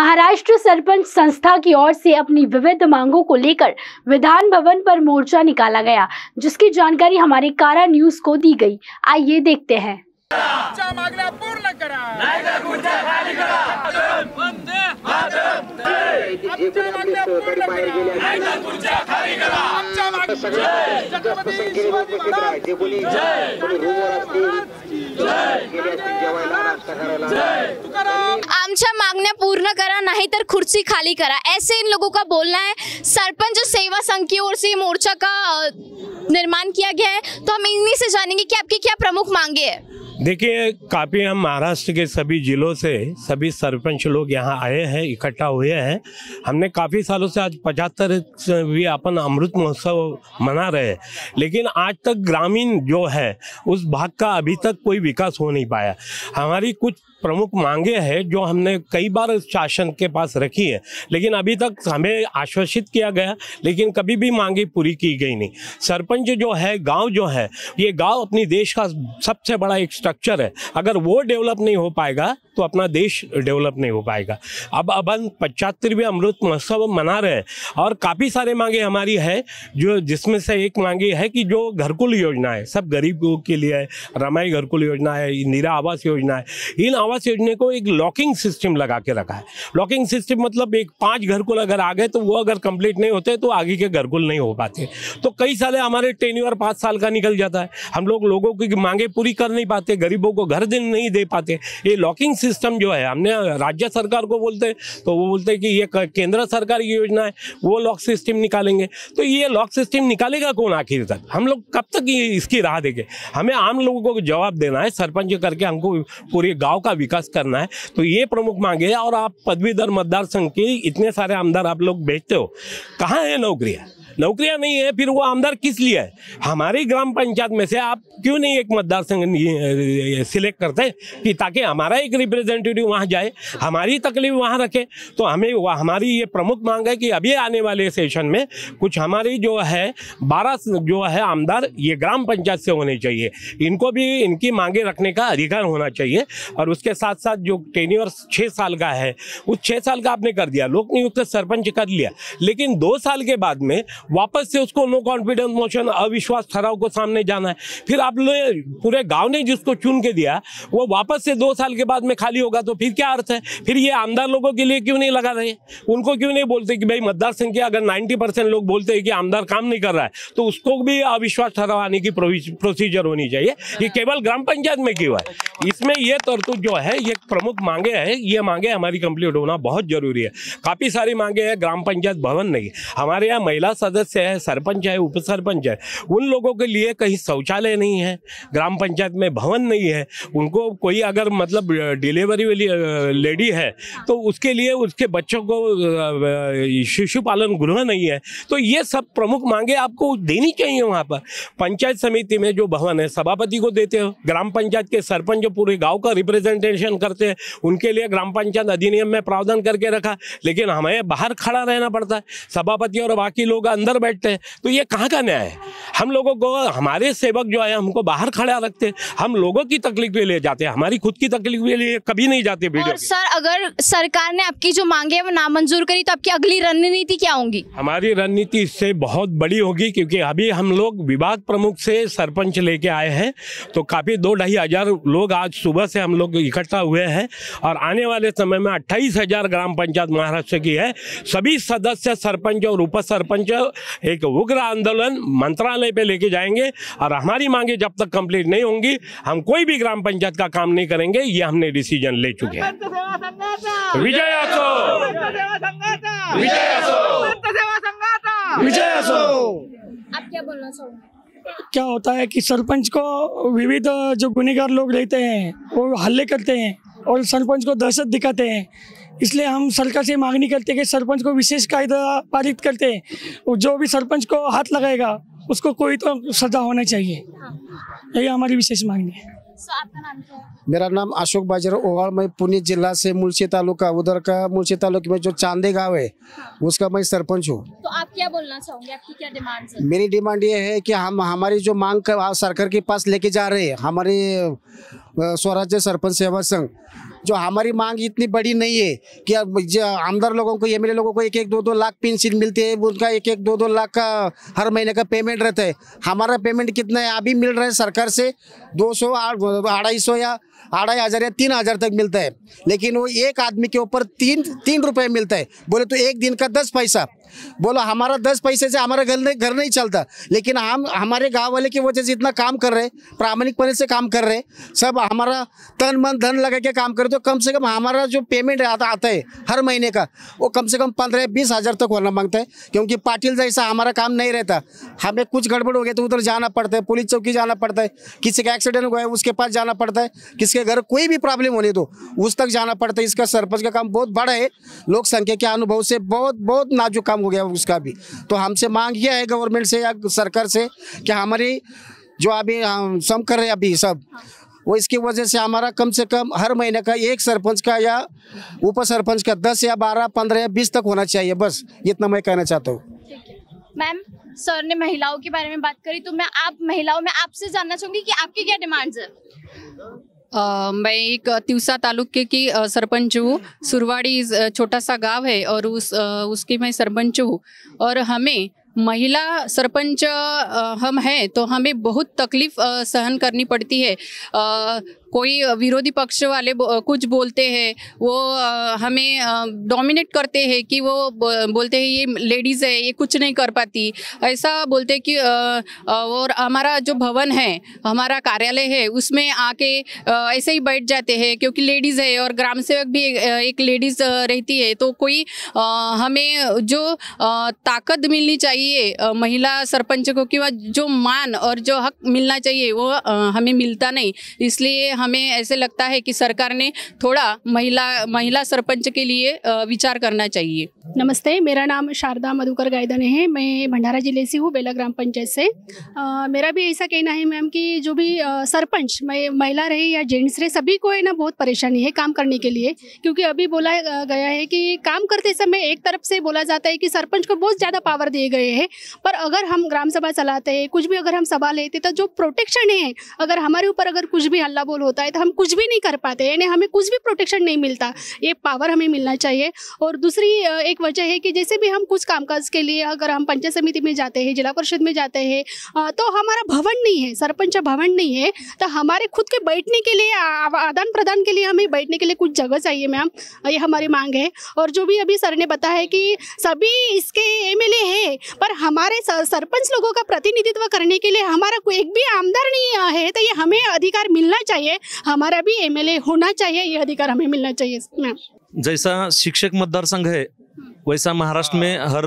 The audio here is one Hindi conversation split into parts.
महाराष्ट्र सरपंच संस्था की ओर से अपनी विविध मांगों को लेकर विधान भवन पर मोर्चा निकाला गया, जिसकी जानकारी हमारे कारा न्यूज को दी गई। आइए देखते हैं। आमच्या मागण्या पूर्ण करा, नाहीतर खुर्च्या खाली करा। वंदे मातरम। आमच्या मागण्या पूर्ण करा, नाहीतर खुर्च्या खाली करा। आमच्या मागण्या छत्रपती शिवाजी महाराज जय बोली जय जय तुकाराम। आमच्या मागण्या पूर्ण करा, नहीं तर खुर्ची खाली करा, ऐसे इन लोगों का बोलना है। सरपंच सेवा संघ की ओर से मोर्चा का निर्माण किया गया है, तो हम इन्हीं से जानेंगे कि आपकी क्या प्रमुख मांगे है। देखिए, काफ़ी हम महाराष्ट्र के सभी जिलों से सभी सरपंच लोग यहाँ आए हैं, इकट्ठा हुए हैं। हमने काफ़ी सालों से आज 75वीं अपन अमृत महोत्सव मना रहे हैं, लेकिन आज तक ग्रामीण जो है उस भाग का अभी तक कोई विकास हो नहीं पाया। हमारी कुछ प्रमुख मांगे हैं जो हमने कई बार शासन के पास रखी है, लेकिन अभी तक हमें आश्वासित किया गया, लेकिन कभी भी मांगे पूरी की गई नहीं। सरपंच जो है, गांव जो है, ये गांव अपनी देश का सबसे बड़ा एक स्ट्रक्चर है। अगर वो डेवलप नहीं हो पाएगा तो अपना देश डेवलप नहीं हो पाएगा। अब हम 75वें अमृत महोत्सव मना रहे हैं और काफ़ी सारे मांगे हमारी है, जो जिसमें से एक मांगे है कि जो घरकुल योजना है सब गरीबों के लिए है। रमाई घरकुल योजना है, इंदिरा आवास योजना है। इन आवास योजना को एक लॉकिंग सिस्टम लगा के रखा है। लॉकिंग सिस्टम मतलब एक 5 घरकुल अगर आ गए तो वो अगर कंप्लीट नहीं होते तो आगे के घरकुल नहीं हो पाते। तो कई साल हमारे टेन्योर 5 साल का निकल जाता है। हम लोगों की मांगे पूरी कर नहीं पाते, गरीबों को घर दिन नहीं दे पाते। ये लॉकिंग सिस्टम जो है, हमने राज्य सरकार को बोलते तो वो बोलते कि ये केंद्र सरकार की योजना है, वो लॉक सिस्टम निकालेंगे। तो ये लॉक सिस्टम निकालेगा कौन आखिर तक? हम लोग कब तक ये इसकी राह देंगे? हमें आम लोगों को जवाब देना है, सरपंच करके हमको पूरे गांव का विकास करना है। तो ये प्रमुख मांगे है। और आप पदवीधर मतदार संघ के इतने सारे आमदार आप लोग भेजते हो, कहाँ है नौकरियाँ? नौकरियां नहीं है, फिर वो आमदार किस लिए है? हमारी ग्राम पंचायत में से आप क्यों नहीं एक मतदार संघ सिलेक्ट करते कि ताकि हमारा एक रिप्रेजेंटेटिव वहां जाए, हमारी तकलीफ वहां रखे? तो हमें हमारी ये प्रमुख मांग है कि अभी आने वाले सेशन में कुछ हमारी जो है 12 जो है आमदार ये ग्राम पंचायत से होने चाहिए। इनको भी इनकी मांगे रखने का अधिकार होना चाहिए। और उसके साथ साथ जो टेन्योर 6 साल का है, उस 6 साल का आपने कर दिया, लोक नियुक्त सरपंच कर लिया, लेकिन 2 साल के बाद में वापस से उसको नो कॉन्फिडेंस मोशन, अविश्वास ठहराव को सामने जाना है। फिर आप लोग पूरे गांव ने जिसको चुन के दिया वो वापस से 2 साल के बाद में खाली होगा, तो फिर क्या अर्थ है? फिर ये आमदार लोगों के लिए क्यों नहीं लगा रहे? उनको क्यों नहीं बोलते कि भाई मतदार संख्या अगर 90% लोग बोलते हैं कि आमदार काम नहीं कर रहा है, तो उसको भी अविश्वास ठहराव आने की प्रोसीजर होनी चाहिए। ये केवल ग्राम पंचायत में क्यों है? इसमें ये तरतूद जो है, ये प्रमुख मांगे है, ये मांगे हमारी कंप्लीट होना बहुत जरूरी है। काफ़ी सारी मांगे हैं। ग्राम पंचायत भवन नहीं, हमारे यहाँ महिला सदस्य है, सरपंच है, उप सरपंच है, उन लोगों के लिए कहीं शौचालय नहीं है, ग्राम पंचायत में भवन नहीं है। उनको कोई अगर मतलब डिलीवरी वाली लेडी है तो उसके लिए उसके बच्चों को शिशु पालन गृह नहीं है। तो ये सब प्रमुख मांगे आपको देनी चाहिए। वहाँ पर पंचायत समिति में जो भवन है सभापति को देते हो, ग्राम पंचायत के सरपंच जो पूरे गाँव का रिप्रेजेंटेशन करते हैं उनके लिए ग्राम पंचायत अधिनियम में प्रावधान करके रखा, लेकिन हमें बाहर खड़ा रहना पड़ता है, सभापति और बाकी लोग अंदर बैठते हैं। तो ये कहाँ का न्याय है? हम लोगों को, हमारे सेवक जो है हमको बाहर खड़ा रखते हैं, हम लोगों की तकलीफ के लिए जाते हैं, हमारी खुद की तकलीफ के लिए कभी नहीं जाते। और सर, अगर सरकार ने आपकी जो मांगे है वो नामंजूर करी तो आपकी अगली रणनीति क्या होगी? हमारी रणनीति इससे बहुत बड़ी होगी, क्योंकि अभी हम लोग विभाग प्रमुख से सरपंच लेके आए हैं, तो काफ़ी 2-2.5 हजार लोग आज सुबह से हम लोग इकट्ठा हुए हैं। और आने वाले समय में 28,000 ग्राम पंचायत महाराष्ट्र की है। सभी सदस्य, सरपंच और उप सरपंच एक उग्र आंदोलन मंत्रालय पे लेके जाएंगे। और हमारी मांगे जब तक कंप्लीट नहीं होंगी, हम कोई भी ग्राम पंचायत का काम नहीं करेंगे। ये हमने डिसीजन ले चुके हैं। विजय असो, विजय असो, विजय असो। आप क्या बोलना चाहोगे? क्या होता है कि सरपंच को विविध जो गुनहगार लोग रहते हैं वो हल्ले करते हैं और सरपंच को दहशत दिखाते हैं। इसलिए हम सरकार से मांगनी करते हैं कि सरपंच को विशेष कायदा पारित करते हैं। जो भी सरपंच को हाथ लगाएगा उसको कोई तो सजा होना चाहिए। यही हमारी विशेष मांगनी है। आपका नाम क्या है? मेरा नाम अशोक बाजीराव ओवाल। मैं पुणे जिला से मुलशी तालुका, उधर का मुलशी तालुके में जो चांदे गांव है उसका मैं सरपंच हूँ। तो आप क्या बोलना चाहोगे? आपकी क्या डिमांड है? मेरी डिमांड ये है कि हम हमारी जो मांग सरकार के पास लेके जा रहे हैं, हमारे स्वराज्य सरपंच सेवा संघ, जो हमारी मांग इतनी बड़ी नहीं है कि अब आमदार लोगों को, एमएलए लोगों को 1-2 लाख पेंशन मिलती है, उनका 1-2 लाख का हर महीने का पेमेंट रहता है। हमारा पेमेंट कितना है अभी मिल रहा है सरकार से 200, 250 या 2500 या 3000 तक मिलता है, लेकिन वो एक आदमी के ऊपर 3 रुपये मिलता है। बोले तो एक दिन का 10 पैसा। बोलो हमारा 10 पैसे से हमारा घर नहीं चलता, लेकिन हम हमारे गांव वाले की वजह से इतना काम कर रहे, प्रामाणिकपणे से काम कर रहे, सब हमारा तन मन धन लगा के काम करे, तो कम से कम हमारा जो पेमेंट आता है हर महीने का, वो कम से कम 15-20 हज़ार तक होना मांगता है। क्योंकि पाटिल जैसा हमारा काम नहीं रहता, हमें कुछ गड़बड़ हो गया तो उधर जाना पड़ता है, पुलिस चौकी जाना पड़ता है, किसी का एक्सीडेंट हुआ है उसके पास जाना पड़ता है, किसके घर कोई भी प्रॉब्लम होने तो उस तक जाना पड़ता है। इसका सरपंच का काम बहुत बड़ा है, लोक संख्या के अनुभव से बहुत नाजुक काम हो गया उसका भी। तो हमसे मांग यह है गवर्नमेंट से या सरकार से कि हमारी जो अभी हम सम कर रहे हैं अभी सब, वो इसकी वजह से हमारा कम से कम हर महीने का एक सरपंच का या उप सरपंच का 10 या 12, 15 या 20 तक होना चाहिए। बस इतना मैं कहना चाहता हूँ। मैम, सर ने महिलाओं के बारे में बात करी, तो मैं महिलाओं में आपसे जानना चाहूंगी कि आपकी क्या डिमांड्स है? मैं एक तिवसा तालुके की सरपंच हूँ। सुरवाड़ी छोटा सा गांव है और उसकी मैं सरपंच हूँ। और हमें महिला सरपंच हम हैं तो हमें बहुत तकलीफ सहन करनी पड़ती है। कोई विरोधी पक्ष वाले कुछ बोलते हैं, वो हमें डोमिनेट करते हैं कि वो बोलते हैं ये लेडीज़ है, ये कुछ नहीं कर पाती, ऐसा बोलते हैं कि और हमारा जो भवन है, हमारा कार्यालय है, उसमें आके ऐसे ही बैठ जाते हैं क्योंकि लेडीज़ है और ग्राम सेवक भी एक लेडीज़ रहती है। तो कोई हमें जो ताकत मिलनी चाहिए महिला सरपंच को, कि जो मान और जो हक मिलना चाहिए वो हमें मिलता नहीं। इसलिए हमें ऐसे लगता है कि सरकार ने थोड़ा महिला सरपंच के लिए विचार करना चाहिए। नमस्ते, मेरा नाम शारदा मधुकर गायदने है। मैं भंडारा जिले से हूँ, बेला ग्राम पंचायत से। मेरा भी ऐसा कहना है मैम कि जो भी सरपंच महिला रहे या जेंट्स रहे, सभी को है ना बहुत परेशानी है काम करने के लिए। क्योंकि अभी बोला गया है कि काम करते समय एक तरफ से बोला जाता है कि सरपंच को बहुत ज़्यादा पावर दिए गए हैं, पर अगर हम ग्राम सभा चलाते हैं, कुछ भी अगर हम सभा लेते, तो जो प्रोटेक्शन है, अगर हमारे ऊपर अगर कुछ भी हल्ला बोल होता है तो हम कुछ भी नहीं कर पाते, यानी हमें कुछ भी प्रोटेक्शन नहीं मिलता। ये पावर हमें मिलना चाहिए। और दूसरी एक वजह है कि जैसे भी हम कुछ कामकाज के लिए अगर हम पंचायत समिति में जाते हैं, जिला परिषद में जाते हैं, तो हमारा भवन नहीं है, सरपंच भवन नहीं है, तो हमारे खुद के बैठने के लिए, आदान प्रदान के लिए हमें बैठने के लिए कुछ जगह चाहिए मैम। ये हमारी मांग है। और जो भी अभी सर ने बताया है कि सभी इसके एमएलए है, पर हमारे सरपंच लोगों का प्रतिनिधित्व करने के लिए हमारा कोई एक भी आमदार नहीं है, तो ये हमें अधिकार मिलना चाहिए। हमारा भी एमएलए होना चाहिए, ये अधिकार हमें मिलना चाहिए मैम। जैसा शिक्षक मतदार संघ है, वैसा महाराष्ट्र में हर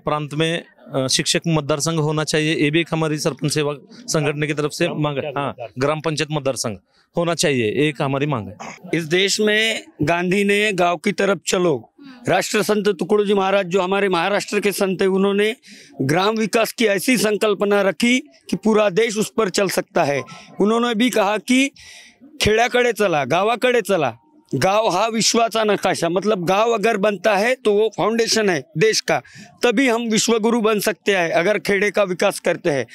प्रांत में शिक्षक मतदार संघ होना चाहिए। ये भी एक हमारी सरपंच सेवा संगठन की तरफ से मांग है। हाँ, ग्राम पंचायत मतदार संघ होना चाहिए, एक हमारी मांग है। इस देश में गांधी ने गांव की तरफ चलो, राष्ट्र संत तुकडोजी महाराज जो हमारे महाराष्ट्र के संत है, उन्होंने ग्राम विकास की ऐसी संकल्पना रखी कि पूरा देश उस पर चल सकता है। उन्होंने भी कहा कि खेड्याकडे चला, गावाकडे चला। गांव हा विश्वाचा नकाशा, मतलब गांव अगर बनता है तो वो फाउंडेशन है देश का, तभी हम विश्वगुरु बन सकते हैं अगर खेड़े का विकास करते हैं।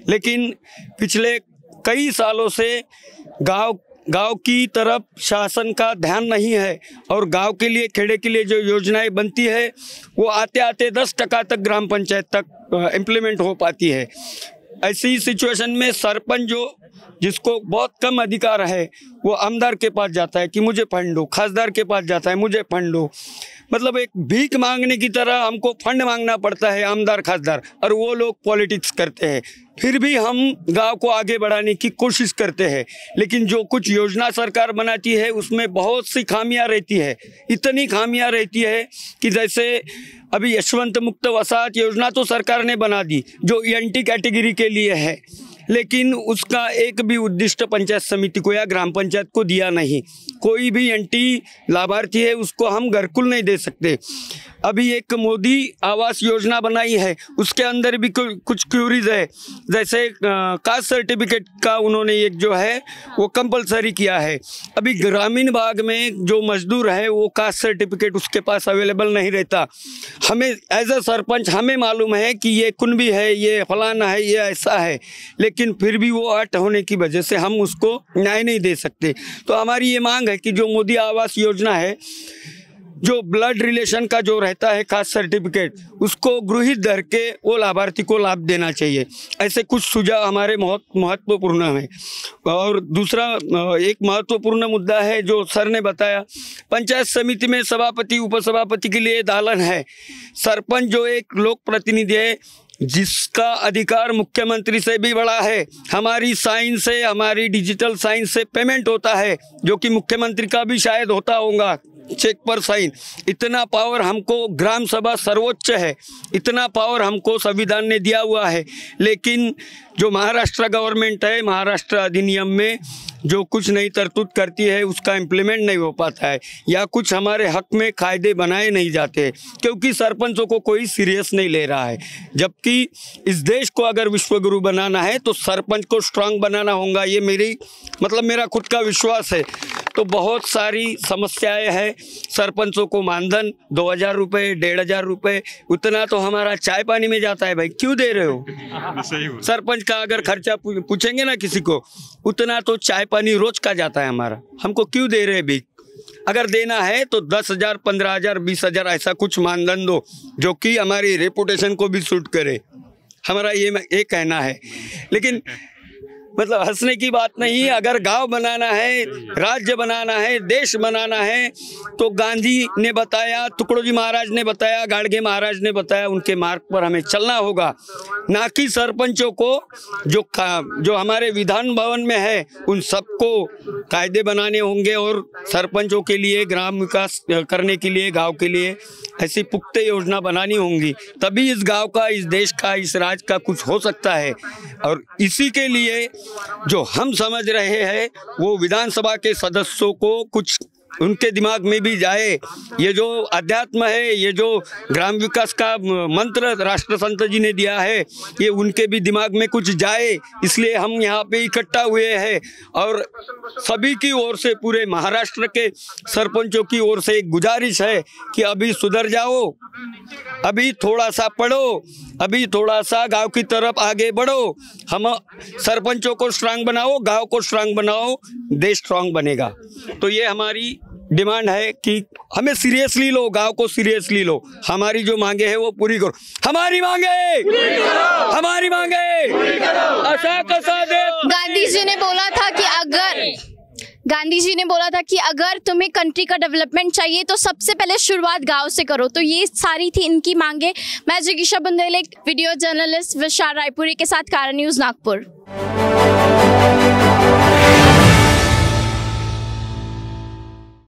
लेकिन पिछले कई सालों से गांव की तरफ शासन का ध्यान नहीं है और गांव के लिए, खेड़े के लिए जो योजनाएं बनती है वो आते आते 10% तक ग्राम पंचायत तक इम्प्लीमेंट हो पाती है। ऐसी सिचुएशन में सरपंच जिसको बहुत कम अधिकार है, वो आमदार के पास जाता है कि मुझे फंड दो, खासदार के पास जाता है मुझे फंड दो, मतलब एक भीख मांगने की तरह हमको फंड मांगना पड़ता है आमदार खासदार, और वो लोग पॉलिटिक्स करते हैं। फिर भी हम गांव को आगे बढ़ाने की कोशिश करते हैं, लेकिन जो कुछ योजना सरकार बनाती है उसमें बहुत सी खामियां रहती है। इतनी खामियां रहती है कि जैसे अभी यशवंत मुक्त वसाहत योजना तो सरकार ने बना दी जो एनटी कैटेगरी के लिए है, लेकिन उसका एक भी उद्दिष्ट पंचायत समिति को या ग्राम पंचायत को दिया नहीं। कोई भी एनटी लाभार्थी है उसको हम घरकुल नहीं दे सकते। अभी एक मोदी आवास योजना बनाई है, उसके अंदर भी कुछ क्यूरीज है, जैसे कास्ट सर्टिफिकेट का उन्होंने एक जो है वो कंपलसरी किया है। अभी ग्रामीण भाग में जो मजदूर है वो कास्ट सर्टिफिकेट उसके पास अवेलेबल नहीं रहता। हमें एज अ सरपंच हमें मालूम है कि ये कुनबी है, ये फलाना है, ये ऐसा है, लेकिन लेकिन फिर भी वो अट होने की वजह से हम उसको न्याय नहीं दे सकते। तो हमारी ये मांग है कि जो मोदी आवास योजना है, जो ब्लड रिलेशन का जो रहता है कास्ट सर्टिफिकेट, उसको गृहीत धर के वो लाभार्थी को लाभ देना चाहिए। ऐसे कुछ सुझाव हमारे बहुत महत्वपूर्ण हैं। और दूसरा एक महत्वपूर्ण मुद्दा है जो सर ने बताया, पंचायत समिति में सभापति उपसभापति के लिए दालन है। सरपंच जो एक लोक प्रतिनिधि है जिसका अधिकार मुख्यमंत्री से भी बड़ा है। हमारी साइन से, हमारी डिजिटल साइन से पेमेंट होता है, जो कि मुख्यमंत्री का भी शायद होता होगा, चेक पर साइन। इतना पावर हमको, ग्राम सभा सर्वोच्च है, इतना पावर हमको संविधान ने दिया हुआ है। लेकिन जो महाराष्ट्र गवर्नमेंट है, महाराष्ट्र अधिनियम में जो कुछ नई तरतूद करती है उसका इम्प्लीमेंट नहीं हो पाता है, या कुछ हमारे हक में कायदे बनाए नहीं जाते, क्योंकि सरपंचों को कोई सीरियस नहीं ले रहा है। जबकि इस देश को अगर विश्वगुरु बनाना है तो सरपंच को स्ट्रांग बनाना होगा। ये मेरा खुद का विश्वास है। तो बहुत सारी समस्याएं हैं। सरपंचों को मानधन 2000 रुपये, 1500 रुपये, उतना तो हमारा चाय पानी में जाता है। भाई क्यों दे रहे हो? सरपंच का अगर खर्चा पूछेंगे ना किसी को, उतना तो चाय पानी रोज का जाता है हमारा। हमको क्यों दे रहे भीख? अगर देना है तो 10,000, 15,000, 20,000 ऐसा कुछ मानधन दो जो कि हमारी रेपुटेशन को भी सूट करे। हमारा ये कहना है। लेकिन मतलब हंसने की बात नहीं है। अगर गांव बनाना है, राज्य बनाना है, देश बनाना है, तो गांधी ने बताया, टुकड़ोजी महाराज ने बताया, गाडगे महाराज ने बताया, उनके मार्ग पर हमें चलना होगा। ना कि सरपंचों को जो हमारे विधान भवन में है उन सबको कायदे बनाने होंगे और सरपंचों के लिए ग्राम विकास करने के लिए, गांव के लिए ऐसी पुख्ता योजना बनानी होंगी। तभी इस गांव का, इस देश का, इस राज्य का कुछ हो सकता है। और इसी के लिए जो हम समझ रहे हैं वो विधानसभा के सदस्यों को कुछ उनके दिमाग में भी जाए। ये जो अध्यात्म है, ये जो ग्राम विकास का मंत्र राष्ट्र संत जी ने दिया है, ये उनके भी दिमाग में कुछ जाए, इसलिए हम यहाँ पे इकट्ठा हुए हैं। और सभी की ओर से, पूरे महाराष्ट्र के सरपंचों की ओर से एक गुजारिश है कि अभी सुधर जाओ, अभी थोड़ा सा पढ़ो, अभी थोड़ा सा गांव की तरफ आगे बढ़ो। हम सरपंचों को स्ट्रांग बनाओ, गांव को स्ट्रांग बनाओ, देश स्ट्रांग बनेगा। तो ये हमारी डिमांड है कि हमें सीरियसली लो, गांव को सीरियसली लो। हमारी जो मांगे है वो पूरी करो। हमारी मांगे, हमारी मांगे गांधी जी ने बोला था कि अगर तुम्हें कंट्री का डेवलपमेंट चाहिए तो सबसे पहले शुरुआत गांव से करो। तो ये सारी थी इनकी मांगे। मैं जिगीशा बुंदेले, वीडियो जर्नलिस्ट, विशाल रायपुरी के साथ कारण न्यूज़ नागपुर।